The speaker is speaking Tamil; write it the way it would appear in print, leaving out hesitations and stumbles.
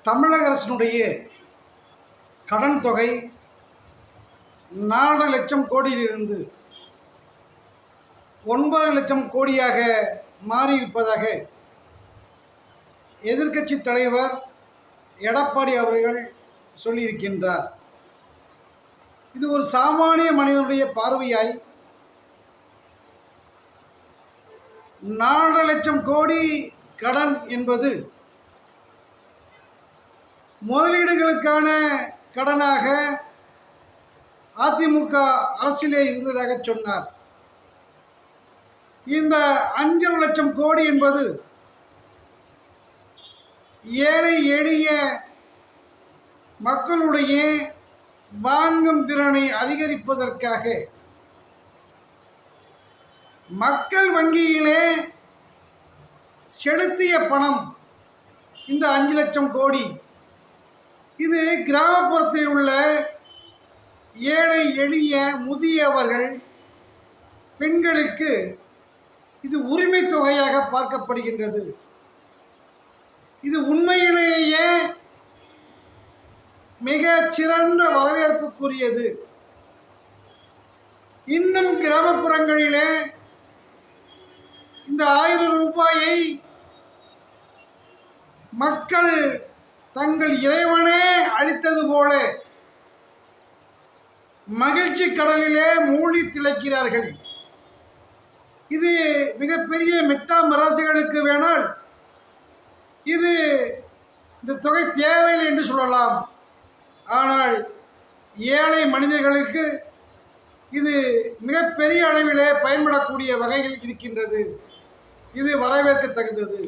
தமிழக அரசினுடைய கடன் தொகை 4 லட்சம் கோடியிலிருந்து 9 லட்சம் கோடியாக மாறியிருப்பதாக எதிர்க்கட்சி தலைவர் எடப்பாடி அவர்கள் சொல்லியிருக்கின்றார். இது ஒரு சாமானிய மனிதனுடைய பார்வையாய் 4 லட்சம் கோடி கடன் என்பது முதலீடுகளுக்கான கடனாக அதிமுக அரசிலே இருந்ததாக சொன்னார். இந்த 5 லட்சம் கோடி என்பது ஏழை எளிய மக்களுடைய வாங்கும் திறனை அதிகரிப்பதற்காக மக்கள் வங்கியிலே செலுத்திய பணம். இந்த 5 லட்சம் கோடி இது கிராமப்புறத்தில் உள்ள ஏழை எளிய முதியவர்கள் பெண்களுக்கு இது உரிமை தொகையாக பார்க்கப்படுகின்றது. இது உண்மையிலேயே மிக சிறந்த வரவேற்புக்குரியது. இன்னும் கிராமப்புறங்களிலே இந்த 1000 ரூபாயை மக்கள் தங்கள் இறைவனே அளித்தது போல மகிழ்ச்சி கடலிலே மூழ்கி திளைக்கிறார்கள். இது மிகப்பெரிய மெட்டா மிராசுகளுக்கு வேணால் இது இந்த தொகை தேவையில்லை என்று சொல்லலாம். ஆனால் ஏழை மனிதர்களுக்கு இது மிகப்பெரிய அளவிலே பயன்படக்கூடிய வகையில் இருக்கின்றது. இது வரவேற்கத்தகுந்தது.